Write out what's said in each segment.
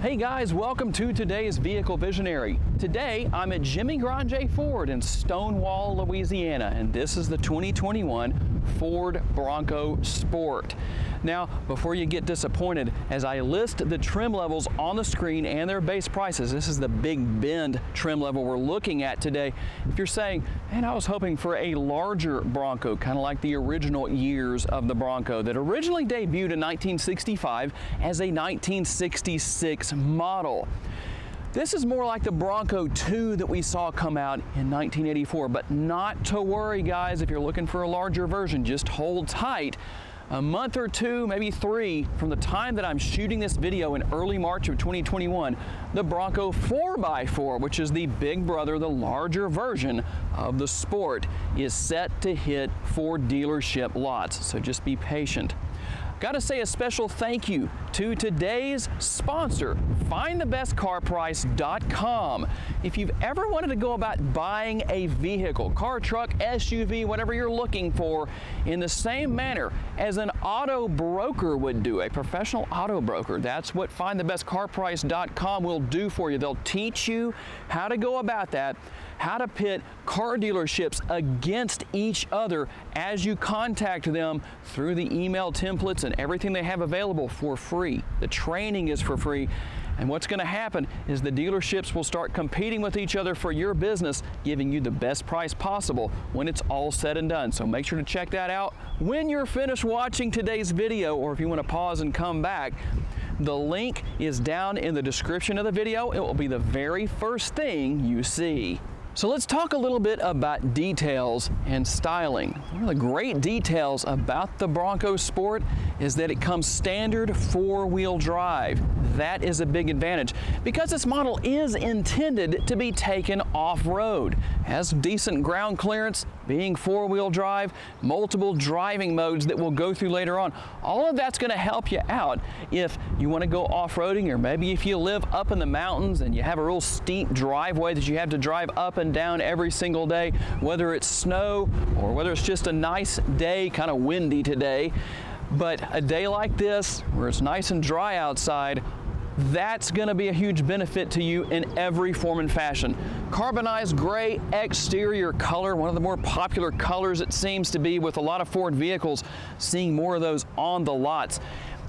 Hey guys, welcome to today's Vehicle Visionary. Today I'm at Jimmy Grande Ford in Stonewall, Louisiana, and this is the 2021 Ford Bronco Sport. Now, before you get disappointed, as I list the trim levels on the screen and their base prices, this is the Big Bend trim level we're looking at today. If you're saying, man, I was hoping for a larger Bronco, kind of like the original years of the Bronco that originally debuted in 1965 as a 1966 model. This is more like the Bronco II that we saw come out in 1984, but not to worry, guys. If you're looking for a larger version, just hold tight. A month or two, maybe three, from the time that I'm shooting this video in early March of 2021, the Bronco 4x4, which is the big brother, the larger version of the Sport, is set to hit Ford dealership lots, so just be patient. Got to say a special thank you to today's sponsor, FindTheBestCarPrice.com. If you've ever wanted to go about buying a vehicle, car, truck, SUV, whatever you're looking for, in the same manner as an auto broker would do, a professional auto broker, that's what FindTheBestCarPrice.com will do for you. They'll teach you how to go about that, how to pit car dealerships against each other as you contact them through the email templates and everything they have available for free. The training is for free. And what's going to happen is the dealerships will start competing with each other for your business, giving you the best price possible when it's all said and done. So make sure to check that out when you're finished watching today's video, or if you want to pause and come back. The link is down in the description of the video. It will be the very first thing you see. So let's talk a little bit about details and styling. One of the great details about the Bronco Sport is that it comes standard four-wheel drive. That is a big advantage because this model is intended to be taken off-road. Has decent ground clearance, being four-wheel drive, multiple driving modes that we'll go through later on. All of that's going to help you out if you want to go off-roading, or maybe if you live up in the mountains and you have a real steep driveway that you have to drive up and down every single day, whether it's snow or whether it's just a nice day, kind of windy today. But a day like this, where it's nice and dry outside, that's going to be a huge benefit to you in every form and fashion. Carbonized gray exterior color, one of the more popular colors it seems to be with a lot of Ford vehicles, seeing more of those on the lots.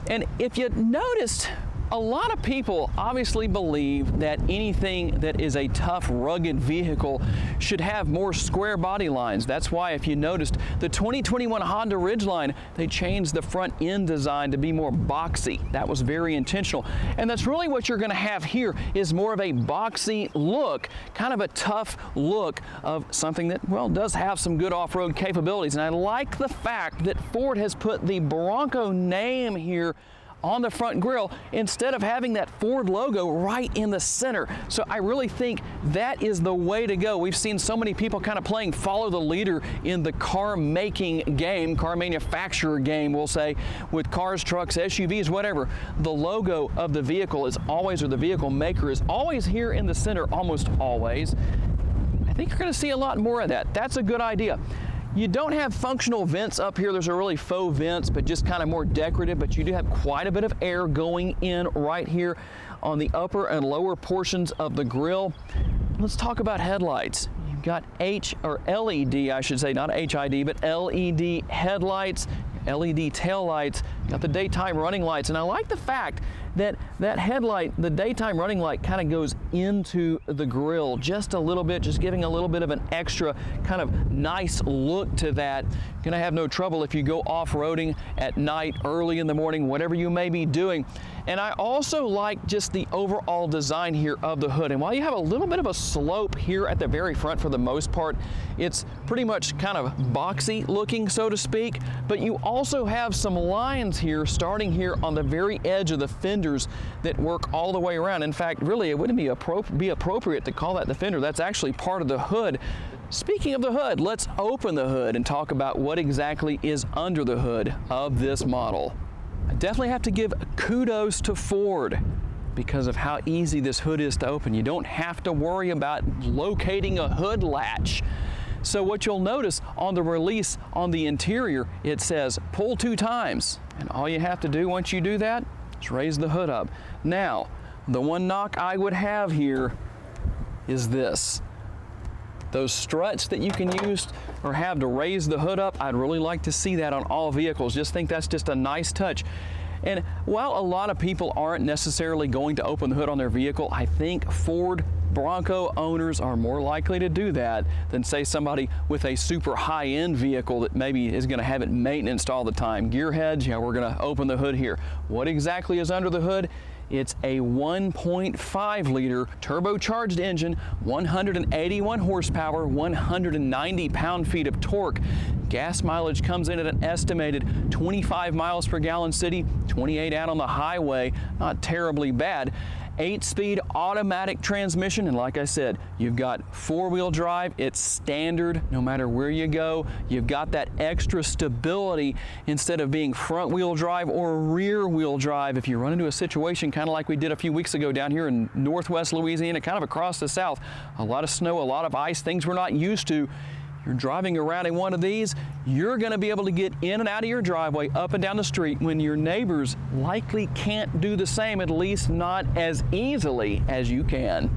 And if you noticed, a lot of people obviously believe that anything that is a tough, rugged vehicle should have more square body lines. That's why, if you noticed, the 2021 Honda Ridgeline, they changed the front end design to be more boxy. That was very intentional. And that's really what you're going to have here, is more of a boxy look, kind of a tough look of something that, well, does have some good off-road capabilities. And I like the fact that Ford has put the Bronco name here on the front grille instead of having that Ford logo right in the center. So I really think that is the way to go. We've seen so many people kind of playing follow the leader in the car making game, car manufacturer game, we'll say, with cars, trucks, SUVs, whatever. The logo of the vehicle is always, or the vehicle maker is always here in the center, almost always. I think you're going to see a lot more of that. That's a good idea. You don't have functional vents up here. There's a really faux vents, but just kind of more decorative, but you do have quite a bit of air going in right here on the upper and lower portions of the grille. Let's talk about headlights. You've got LED, I should say, not HID, but LED headlights, LED tail lights, got the daytime running lights. And I like the fact that that headlight, the daytime running light, kind of goes into the grille just a little bit, just giving a little bit of an extra kind of nice look to that. You're gonna have no trouble if you go off-roading at night, early in the morning, whatever you may be doing. And I also like just the overall design here of the hood. And while you have a little bit of a slope here at the very front for the most part, it's pretty much kind of boxy looking, so to speak, but you also have some lines here starting here on the very edge of the fenders that work all the way around. In fact, really, it wouldn't be appropriate to call that the fender. That's actually part of the hood. Speaking of the hood, let's open the hood and talk about what exactly is under the hood of this model. I definitely have to give kudos to Ford because of how easy this hood is to open. You don't have to worry about locating a hood latch. So what you'll notice on the release on the interior, it says pull 2 times. And all you have to do once you do that is raise the hood up. Now, The one knock I would have here is this. Those struts that you can use or have to raise the hood up, I'd really like to see that on all vehicles. Just think that's just a nice touch. And while a lot of people aren't necessarily going to open the hood on their vehicle, I think Ford Bronco owners are more likely to do that than, say, somebody with a super high-end vehicle that maybe is going to have it maintained all the time. Gearheads, yeah, we're going to open the hood here. What exactly is under the hood? It's a 1.5 liter turbocharged engine, 181 horsepower, 190 pound-feet of torque. Gas mileage comes in at an estimated 25 miles per gallon city, 28 out on the highway. Not terribly bad. 8-speed automatic transmission, and like I said, you've got 4-wheel drive. It's standard no matter where you go. You've got that extra stability instead of being front-wheel drive or rear-wheel drive. If you run into a situation kind of like we did a few weeks ago down here in northwest Louisiana, kind of across the south, a lot of snow, a lot of ice, things we're not used to. You're driving around in one of these, you're going to be able to get in and out of your driveway, up and down the street, when your neighbors likely can't do the same, at least not as easily as you can.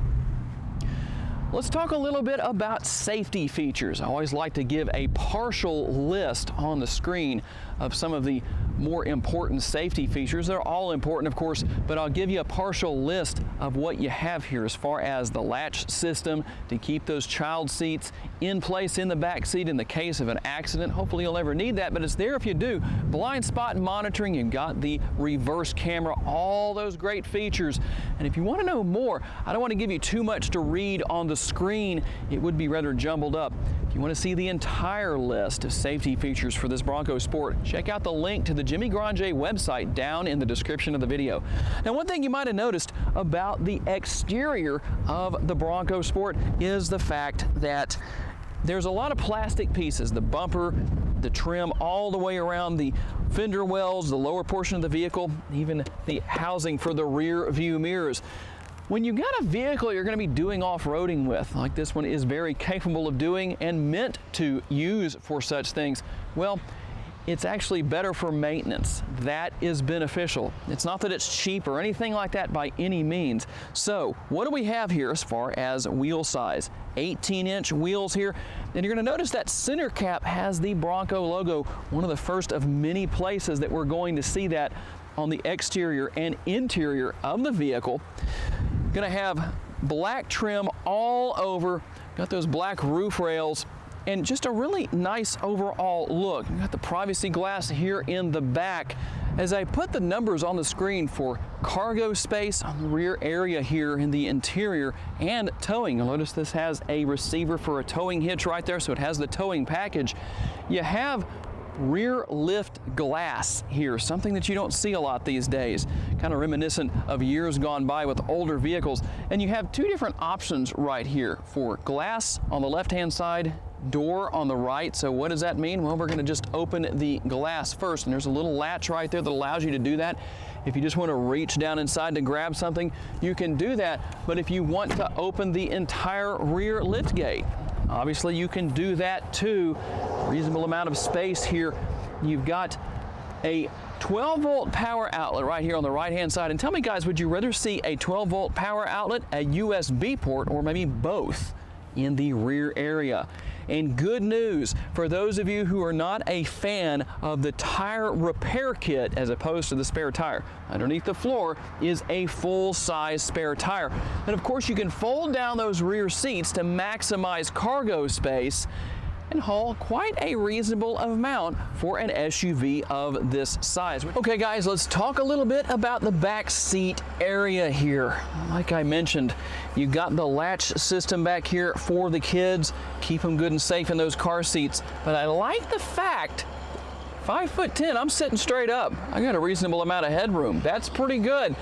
Let's talk a little bit about safety features. I always like to give a partial list on the screen of some of the more important safety features. They're all important, of course, but I'll give you a partial list of what you have here as far as the latch system to keep those child seats in place in the back seat in the case of an accident. Hopefully you'll never need that, but it's there if you do. Blind spot monitoring, you've got the reverse camera, all those great features. And if you want to know more, I don't want to give you too much to read on the screen. It would be rather jumbled up. If you want to see the entire list of safety features for this Bronco Sport, check out the link to the Jimmy Grande website down in the description of the video. Now, one thing you might have noticed about the exterior of the Bronco Sport is the fact that there's a lot of plastic pieces, the bumper, the trim, all the way around the fender wells, the lower portion of the vehicle, even the housing for the rear view mirrors. When you've got a vehicle you're going to be doing off-roading with, like this one is very capable of doing and meant to use for such things, well, it's actually better for maintenance. That is beneficial. It's not that it's cheap or anything like that by any means. So what do we have here as far as wheel size? 18-inch wheels here. And you're going to notice that center cap has the Bronco logo, one of the first of many places that we're going to see that on the exterior and interior of the vehicle. Going to have black trim all over, got those black roof rails, and just a really nice overall look. You got the privacy glass here in the back. As I put the numbers on the screen for cargo space on the rear area here in the interior and towing, you'll notice this has a receiver for a towing hitch right there, so it has the towing package. You have rear lift glass here, something that you don't see a lot these days, kind of reminiscent of years gone by with older vehicles. And you have two different options right here for glass on the left-hand side, door on the right. So what does that mean? Well, we're going to just open the glass first, and there's a little latch right there that allows you to do that. If you just want to reach down inside to grab something, you can do that. But if you want to open the entire rear lift gate, obviously you can do that too. Reasonable amount of space here. You've got a 12-volt power outlet right here on the right-hand side. And tell me, guys, would you rather see a 12-volt power outlet, a USB port, or maybe both in the rear area? And good news for those of you who are not a fan of the tire repair kit as opposed to the spare tire. Underneath the floor is a full-size spare tire. And of course you can fold down those rear seats to maximize cargo space and haul quite a reasonable amount for an SUV of this size. Okay guys, let's talk a little bit about the back seat area here. Like I mentioned, you got the latch system back here for the kids. Keep them good and safe in those car seats. But I like the fact, 5'10", I'm sitting straight up. I got a reasonable amount of headroom. That's pretty good.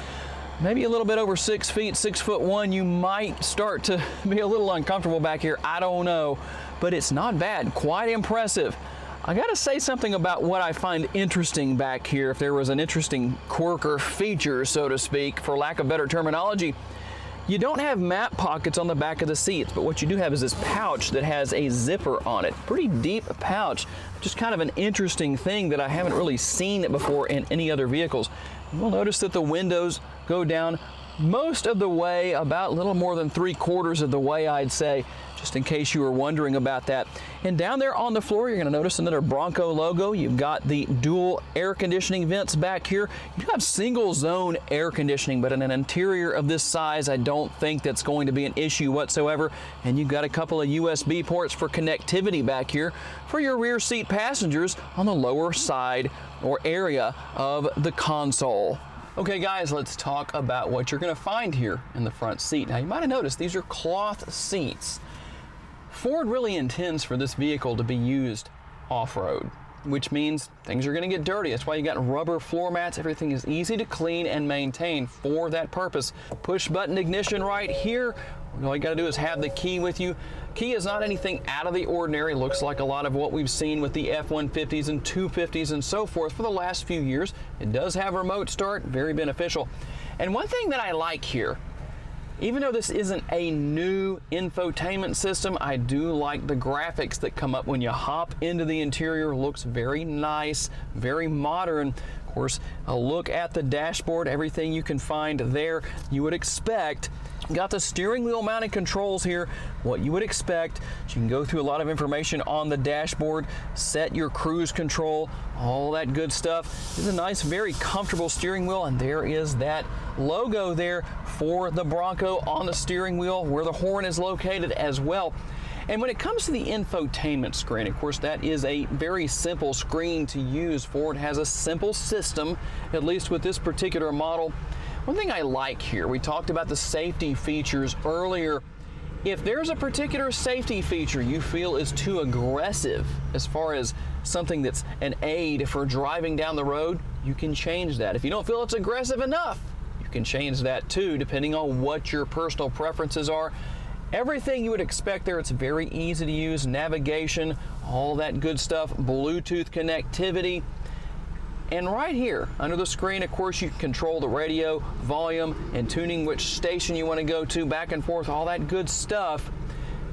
Maybe a little bit over 6 feet, 6'1", you might start to be a little uncomfortable back here. I don't know, but it's not bad, quite impressive. I gotta say something about what I find interesting back here, if there was an interesting quirk or feature, so to speak, for lack of better terminology. You don't have map pockets on the back of the seats, but what you do have is this pouch that has a zipper on it. Pretty deep pouch, just kind of an interesting thing that I haven't really seen before in any other vehicles. You'll notice that the windows go down most of the way, about a little more than 3/4 of the way, I'd say, just in case you were wondering about that. And down there on the floor, you're going to notice another Bronco logo. You've got the dual air conditioning vents back here. You have single zone air conditioning, but in an interior of this size, I don't think that's going to be an issue whatsoever. And you've got a couple of USB ports for connectivity back here for your rear seat passengers on the lower side or area of the console. Okay guys, let's talk about what you're going to find here in the front seat. Now you might have noticed these are cloth seats. Ford really intends for this vehicle to be used off-road, which means things are going to get dirty. That's why you got rubber floor mats. Everything is easy to clean and maintain for that purpose. Push button ignition right here. All you got to do is have the key with you. Key is not anything out of the ordinary. Looks like a lot of what we've seen with the F-150s and 250s and so forth for the last few years. It does have remote start, very beneficial. And one thing that I like here, even though this isn't a new infotainment system, I do like the graphics that come up when you hop into the interior. Looks very nice, very modern. Of course, a look at the dashboard, everything you can find there you would expect. Got the steering wheel mounted controls here, what you would expect. You can go through a lot of information on the dashboard, set your cruise control, all that good stuff. This is a nice, very comfortable steering wheel, and there is that logo there for the Bronco on the steering wheel where the horn is located as well. And when it comes to the infotainment screen, of course, that is a very simple screen to use. Ford has a simple system, at least with this particular model. One thing I like here, we talked about the safety features earlier. If there's a particular safety feature you feel is too aggressive as far as something that's an aid for driving down the road, you can change that. If you don't feel it's aggressive enough, you can change that too, depending on what your personal preferences are. Everything you would expect there, it's very easy to use, navigation, all that good stuff, Bluetooth connectivity. And right here, under the screen, of course, you can control the radio, volume, and tuning which station you want to go to, back and forth, all that good stuff.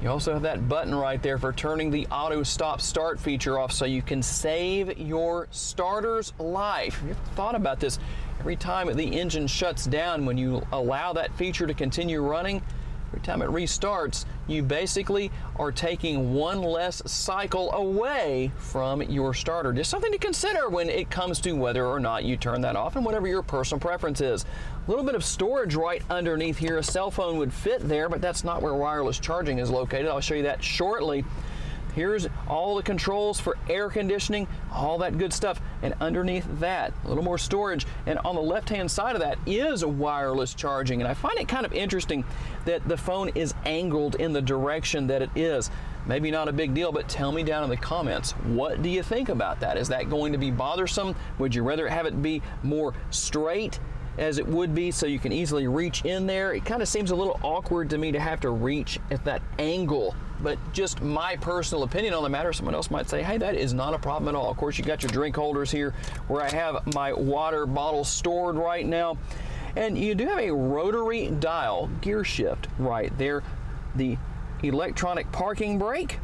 You also have that button right there for turning the auto stop start feature off so you can save your starter's life. Have you ever thought about this? Every time the engine shuts down, when you allow that feature to continue running, every time it restarts, you basically are taking one less cycle away from your starter. Just something to consider when it comes to whether or not you turn that off and whatever your personal preference is. A little bit of storage right underneath here. A cell phone would fit there, but that's not where wireless charging is located. I'll show you that shortly. Here's all the controls for air conditioning, all that good stuff. And underneath that, a little more storage. And on the left-hand side of that is wireless charging. And I find it kind of interesting that the phone is angled in the direction that it is. Maybe not a big deal, but tell me down in the comments, what do you think about that? Is that going to be bothersome? Would you rather have it be more straight as it would be so you can easily reach in there? It kind of seems a little awkward to me to have to reach at that angle, but just my personal opinion on the matter. Someone else might say, hey, that is not a problem at all. Of course, you got your drink holders here where I have my water bottle stored right now. And you do have a rotary dial gear shift right there, the electronic parking brake,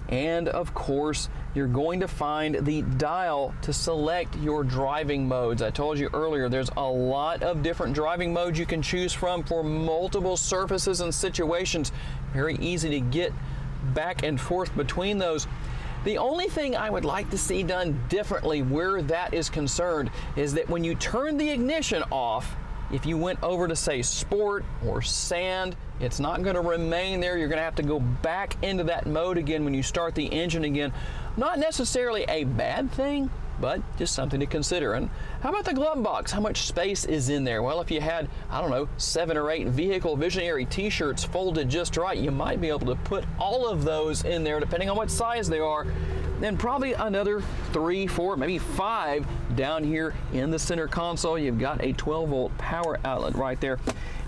and of course, you're going to find the dial to select your driving modes. I told you earlier, there's a lot of different driving modes you can choose from for multiple surfaces and situations. Very easy to get back and forth between those. The only thing I would like to see done differently where that is concerned is that when you turn the ignition off, if you went over to say sport or sand, it's not going to remain there. You're going to have to go back into that mode again when you start the engine again. Not necessarily a bad thing, but just something to consider. And how about the glove box? How much space is in there? Well, if you had, I don't know, 7 or 8 Vehicle Visionary t-shirts folded just right, you might be able to put all of those in there, depending on what size they are. Then probably another 3, 4, maybe 5 down here in the center console. You've got a 12-volt power outlet right there.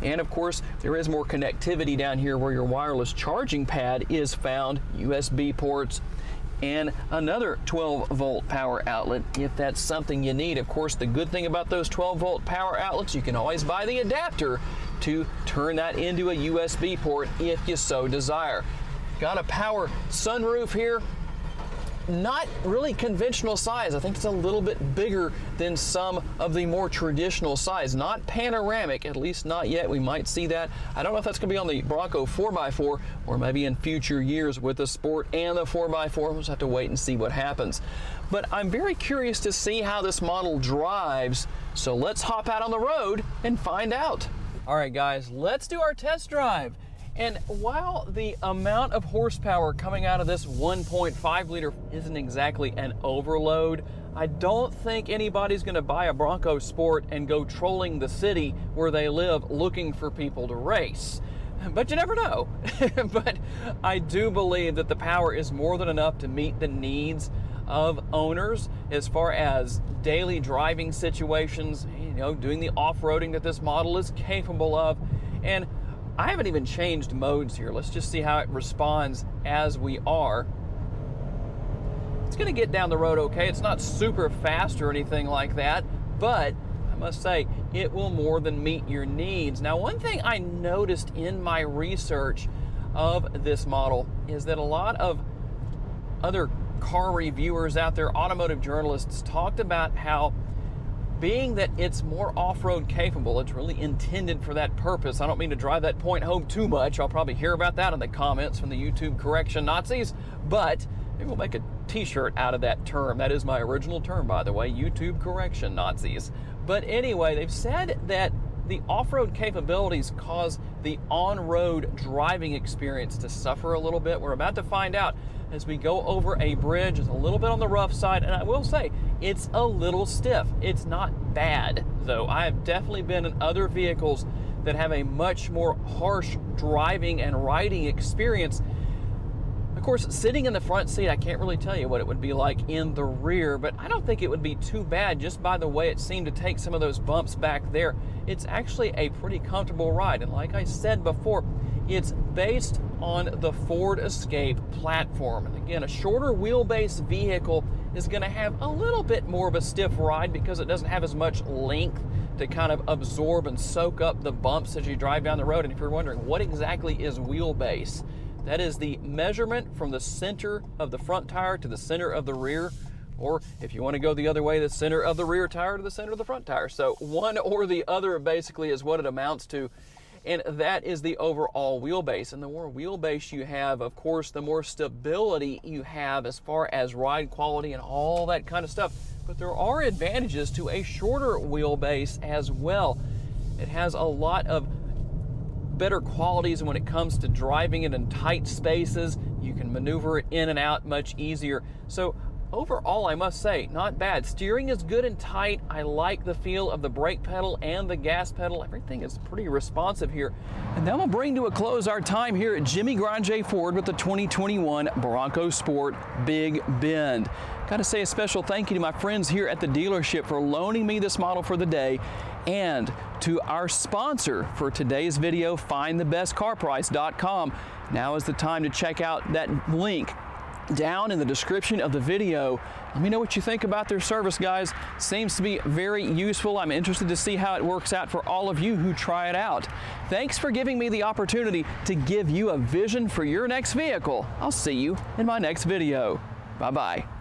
And of course, there is more connectivity down here where your wireless charging pad is found, USB ports, and another 12-volt power outlet if that's something you need. Of course, the good thing about those 12-volt power outlets, you can always buy the adapter to turn that into a USB port if you so desire. Got a power sunroof here. not really conventional size. I think it's a little bit bigger than some of the more traditional size. Not panoramic, at least not yet. We might see that. I don't know if that's going to be on the Bronco 4x4 or maybe in future years with the Sport and the 4x4. We'll just have to wait and see what happens. But I'm very curious to see how this model drives, so let's hop out on the road and find out. All right, guys, let's do our test drive. And while the amount of horsepower coming out of this 1.5 liter isn't exactly an overload, I don't think anybody's going to buy a Bronco Sport and go trolling the city where they live looking for people to race. But you never know. But I do believe that the power is more than enough to meet the needs of owners as far as daily driving situations, you know, doing the off-roading that this model is capable of. And I haven't even changed modes here. Let's just see how it responds as we are. It's going to get down the road okay. It's not super fast or anything like that, but I must say it will more than meet your needs. Now, one thing I noticed in my research of this model is that a lot of other car reviewers out there, automotive journalists, talked about how being that it's more off-road capable, it's really intended for that purpose. I don't mean to drive that point home too much. I'll probably hear about that in the comments from the YouTube correction Nazis, but maybe we'll make a t-shirt out of that term. That is my original term, by the way, YouTube correction Nazis. But anyway, they've said that the off-road capabilities cause the on-road driving experience to suffer a little bit. We're about to find out as we go over a bridge. It's a little bit on the rough side, and I will say it's a little stiff. It's not bad, though. I have definitely been in other vehicles that have a much more harsh driving and riding experience. Of course, sitting in the front seat, I can't really tell you what it would be like in the rear, but I don't think it would be too bad just by the way it seemed to take some of those bumps back there. It's actually a pretty comfortable ride, and like I said before, it's based on the Ford Escape platform. And again, a shorter wheelbase vehicle is going to have a little bit more of a stiff ride because it doesn't have as much length to kind of absorb and soak up the bumps as you drive down the road. And if you're wondering what exactly is wheelbase, that is the measurement from the center of the front tire to the center of the rear, or if you want to go the other way, the center of the rear tire to the center of the front tire. So one or the other basically is what it amounts to. And that is the overall wheelbase. And the more wheelbase you have, of course, the more stability you have as far as ride quality and all that kind of stuff. But there are advantages to a shorter wheelbase as well. It has a lot of better qualities when it comes to driving it in tight spaces. You can maneuver it in and out much easier. So overall, I must say, not bad. Steering is good and tight. I like the feel of the brake pedal and the gas pedal. Everything is pretty responsive here. And that will bring to a close our time here at Jimmy Grande Ford with the 2021 Bronco Sport Big Bend. Got to say a special thank you to my friends here at the dealership for loaning me this model for the day, and to our sponsor for today's video, FindTheBestCarPrice.com. Now is the time to check out that link down in the description of the video. Let me know what you think about their service, guys. Seems to be very useful. I'm interested to see how it works out for all of you who try it out. Thanks for giving me the opportunity to give you a vision for your next vehicle. I'll see you in my next video. Bye-bye.